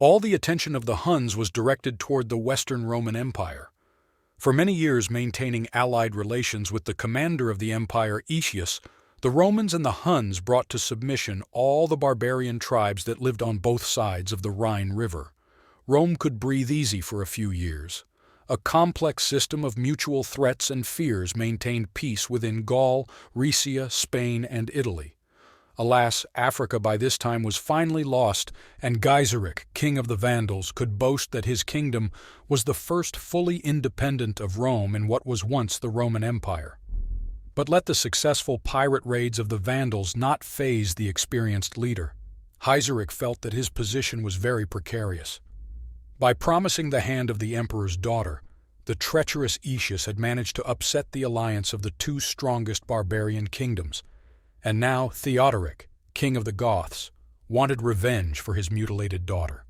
All the attention of the Huns was directed toward the Western Roman Empire. For many years maintaining allied relations with the commander of the empire, Aecius, the Romans and the Huns brought to submission all the barbarian tribes that lived on both sides of the Rhine River. Rome could breathe easy for a few years. A complex system of mutual threats and fears maintained peace within Gaul, Rhecia, Spain, and Italy. Alas, Africa by this time was finally lost, and Gaiseric, king of the Vandals, could boast that his kingdom was the first fully independent of Rome in what was once the Roman Empire. But let the successful pirate raids of the Vandals not faze the experienced leader. Gaiseric felt that his position was very precarious. By promising the hand of the emperor's daughter, the treacherous Aecius had managed to upset the alliance of the two strongest barbarian kingdoms. And now Theodoric, king of the Goths, wanted revenge for his mutilated daughter.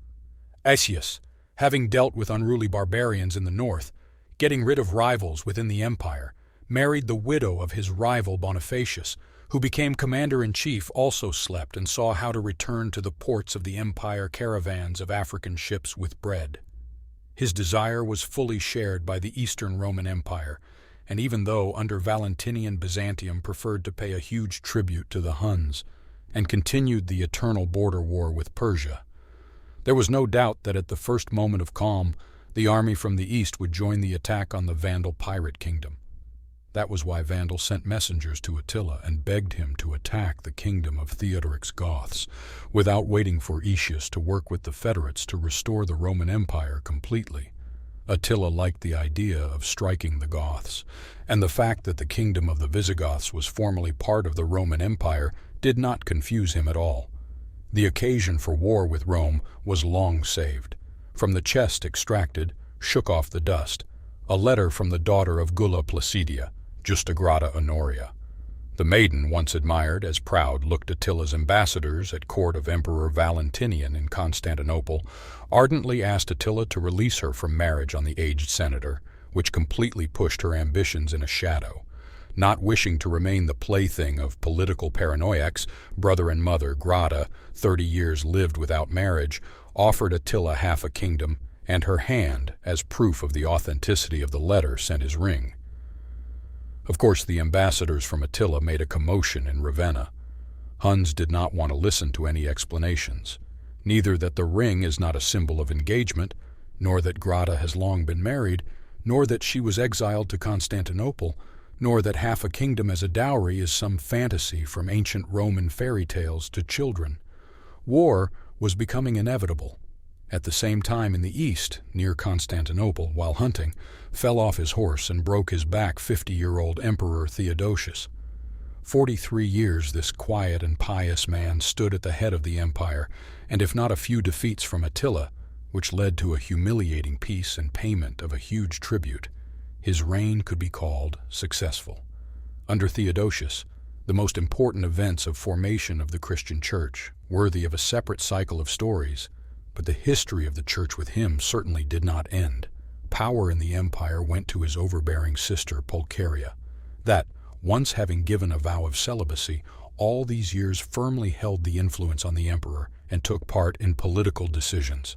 Aecius, having dealt with unruly barbarians in the north, getting rid of rivals within the empire, married the widow of his rival Bonifacius, who became commander-in-chief, also slept and saw how to return to the ports of the empire caravans of African ships with bread. His desire was fully shared by the Eastern Roman Empire, and even though under Valentinian Byzantium preferred to pay a huge tribute to the Huns and continued the eternal border war with Persia, there was no doubt that at the first moment of calm, the army from the east would join the attack on the Vandal pirate kingdom. That was why Vandal sent messengers to Attila and begged him to attack the kingdom of Theodoric's Goths, without waiting for Aecius to work with the federates to restore the Roman Empire completely. Attila liked the idea of striking the Goths, and the fact that the kingdom of the Visigoths was formerly part of the Roman Empire did not confuse him at all. The occasion for war with Rome was long saved. From the chest extracted, shook off the dust, a letter from the daughter of Galla Placidia, Justigrata Honoria. The maiden, once admired as proud, looked Attila's ambassadors at court of Emperor Valentinian in Constantinople, ardently asked Attila to release her from marriage on the aged senator, which completely pushed her ambitions in a shadow. Not wishing to remain the plaything of political paranoiacs, brother and mother Grata, 30 years lived without marriage, offered Attila half a kingdom, and her hand as proof of the authenticity of the letter sent his ring. Of course, the ambassadors from Attila made a commotion in Ravenna. Huns did not want to listen to any explanations, neither that the ring is not a symbol of engagement, nor that Grata has long been married, nor that she was exiled to Constantinople, nor that half a kingdom as a dowry is some fantasy from ancient Roman fairy tales to children. War was becoming inevitable. At the same time in the east, near Constantinople, while hunting, fell off his horse and broke his back 50-year-old Emperor Theodosius. 43 years this quiet and pious man stood at the head of the empire, and if not a few defeats from Attila, which led to a humiliating peace and payment of a huge tribute, his reign could be called successful. Under Theodosius, the most important events of formation of the Christian Church, worthy of a separate cycle of stories, but the history of the Church with him certainly did not end. Power in the empire went to his overbearing sister Pulcheria, that, once having given a vow of celibacy, all these years firmly held the influence on the emperor and took part in political decisions.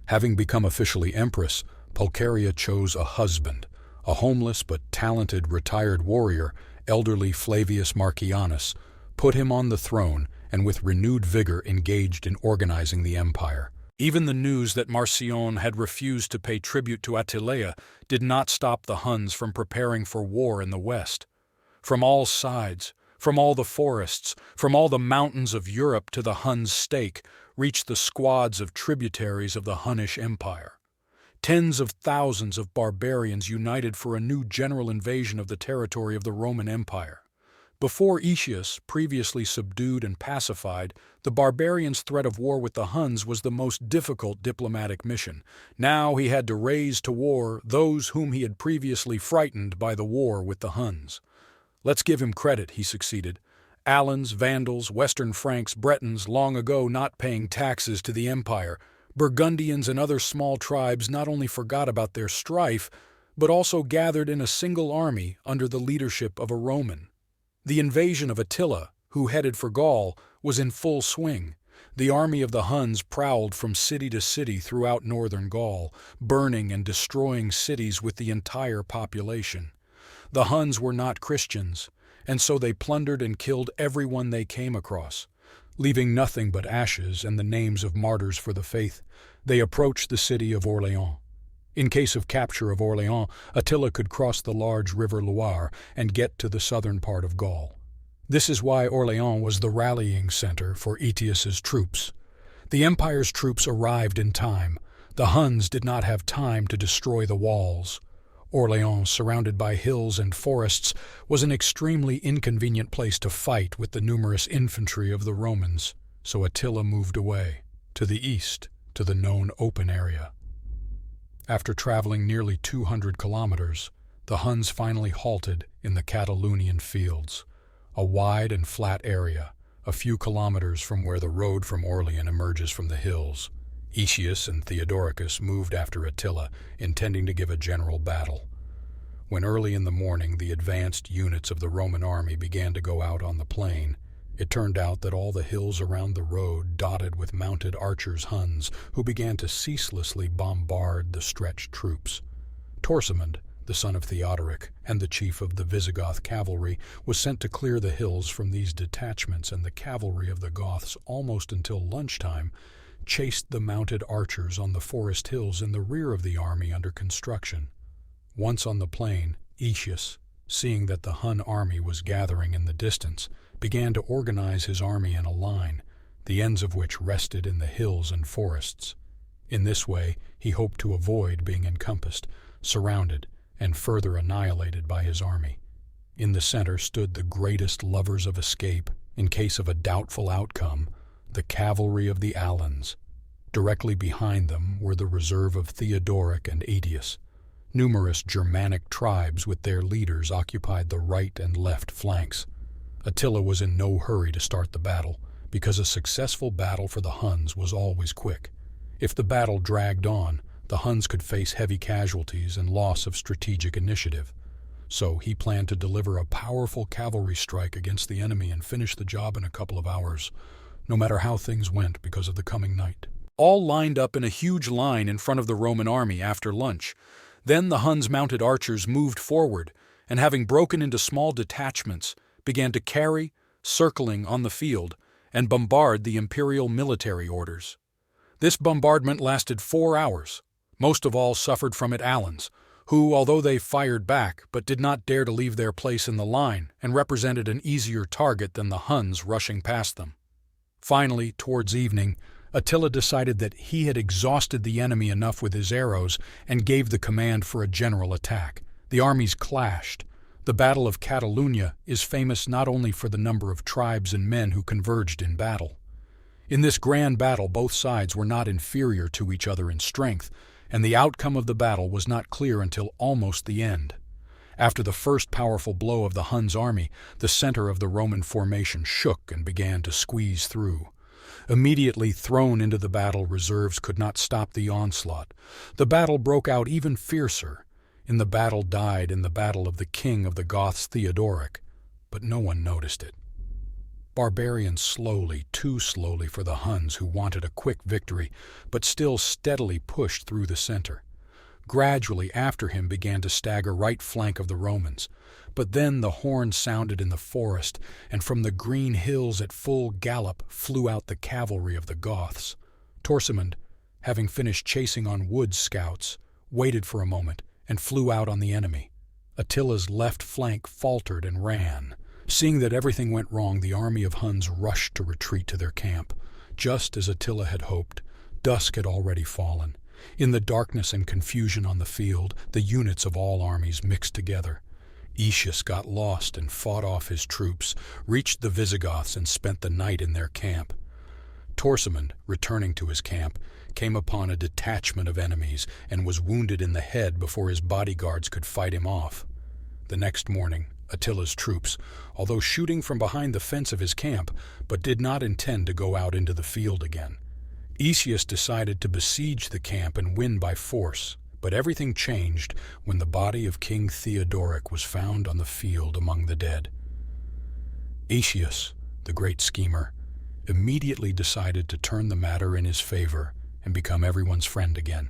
Having become officially empress, Pulcheria chose a husband, a homeless but talented retired warrior, elderly Flavius Marcianus, put him on the throne and with renewed vigor engaged in organizing the empire. Even the news that Marcion had refused to pay tribute to Attila did not stop the Huns from preparing for war in the west. From all sides, from all the forests, from all the mountains of Europe to the Huns' stake, reached the squads of tributaries of the Hunnish Empire. Tens of thousands of barbarians united for a new general invasion of the territory of the Roman Empire. Before Aecius, previously subdued and pacified, the barbarians' threat of war with the Huns was the most difficult diplomatic mission. Now he had to raise to war those whom he had previously frightened by the war with the Huns. Let's give him credit, he succeeded. Alans, Vandals, Western Franks, Bretons, long ago not paying taxes to the empire, Burgundians and other small tribes not only forgot about their strife, but also gathered in a single army under the leadership of a Roman. The invasion of Attila, who headed for Gaul, was in full swing. The army of the Huns prowled from city to city throughout northern Gaul, burning and destroying cities with the entire population. The Huns were not Christians, and so they plundered and killed everyone they came across. Leaving nothing but ashes and the names of martyrs for the faith, they approached the city of Orléans. In case of capture of Orléans, Attila could cross the large river Loire and get to the southern part of Gaul. This is why Orléans was the rallying center for Aetius's troops. The empire's troops arrived in time. The Huns did not have time to destroy the walls. Orléans, surrounded by hills and forests, was an extremely inconvenient place to fight with the numerous infantry of the Romans, so Attila moved away, to the east, to the known open area. After traveling nearly 200 kilometers, the Huns finally halted in the Catalonian fields, a wide and flat area, a few kilometers from where the road from Orléans emerges from the hills. Aecius and Theodoricus moved after Attila, intending to give a general battle. When early in the morning the advanced units of the Roman army began to go out on the plain, it turned out that all the hills around the road dotted with mounted archers Huns who began to ceaselessly bombard the stretched troops. Torsimond, the son of Theodoric and the chief of the Visigoth cavalry, was sent to clear the hills from these detachments, and the cavalry of the Goths, almost until lunchtime, chased the mounted archers on the forest hills in the rear of the army under construction. Once on the plain, Aecius, seeing that the Hun army was gathering in the distance, began to organize his army in a line, the ends of which rested in the hills and forests. In this way, he hoped to avoid being encompassed, surrounded, and further annihilated by his army. In the center stood the greatest lovers of escape, in case of a doubtful outcome, the cavalry of the Alans. Directly behind them were the reserve of Theodoric and Aetius. Numerous Germanic tribes with their leaders occupied the right and left flanks. Attila was in no hurry to start the battle, because a successful battle for the Huns was always quick. If the battle dragged on, the Huns could face heavy casualties and loss of strategic initiative. So he planned to deliver a powerful cavalry strike against the enemy and finish the job in a couple of hours, no matter how things went because of the coming night. All lined up in a huge line in front of the Roman army after lunch. Then the Huns' mounted archers moved forward, and having broken into small detachments, began to carry, circling on the field, and bombard the imperial military orders. This bombardment lasted 4 hours. Most of all suffered from it Alans, who, although they fired back, but did not dare to leave their place in the line and represented an easier target than the Huns rushing past them. Finally, towards evening, Attila decided that he had exhausted the enemy enough with his arrows and gave the command for a general attack. The armies clashed. The Battle of Catalunya is famous not only for the number of tribes and men who converged in battle. In this grand battle, both sides were not inferior to each other in strength, and the outcome of the battle was not clear until almost the end. After the first powerful blow of the Huns' army, the center of the Roman formation shook and began to squeeze through. Immediately thrown into the battle, reserves could not stop the onslaught. The battle broke out even fiercer. In the battle died in the battle of the king of the Goths, Theodoric, but no one noticed it. Barbarians slowly, too slowly for the Huns who wanted a quick victory, but still steadily pushed through the center. Gradually after him began to stagger right flank of the Romans, but then the horn sounded in the forest, and from the green hills at full gallop flew out the cavalry of the Goths. Torsimond, having finished chasing on Wood's scouts, waited for a moment and flew out on the enemy. Attila's left flank faltered and ran. Seeing that everything went wrong, the army of Huns rushed to retreat to their camp. Just as Attila had hoped, dusk had already fallen. In the darkness and confusion on the field, the units of all armies mixed together. Aecius got lost and fought off his troops, reached the Visigoths, and spent the night in their camp. Torsimond, returning to his camp, came upon a detachment of enemies and was wounded in the head before his bodyguards could fight him off. The next morning, Attila's troops, although shooting from behind the fence of his camp, but did not intend to go out into the field again. Aecius decided to besiege the camp and win by force, but everything changed when the body of King Theodoric was found on the field among the dead. Aecius, the great schemer, immediately decided to turn the matter in his favor and become everyone's friend again.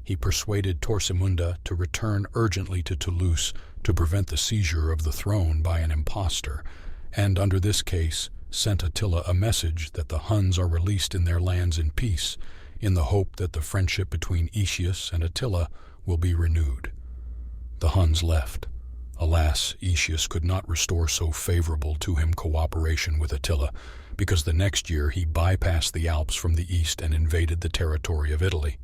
He persuaded Torsimunda to return urgently to Toulouse to prevent the seizure of the throne by an impostor, and under this case sent Attila a message that the Huns are released in their lands in peace, in the hope that the friendship between Aecius and Attila will be renewed. The Huns left. Alas, Aecius could not restore so favorable to him cooperation with Attila, because the next year he bypassed the Alps from the east and invaded the territory of Italy.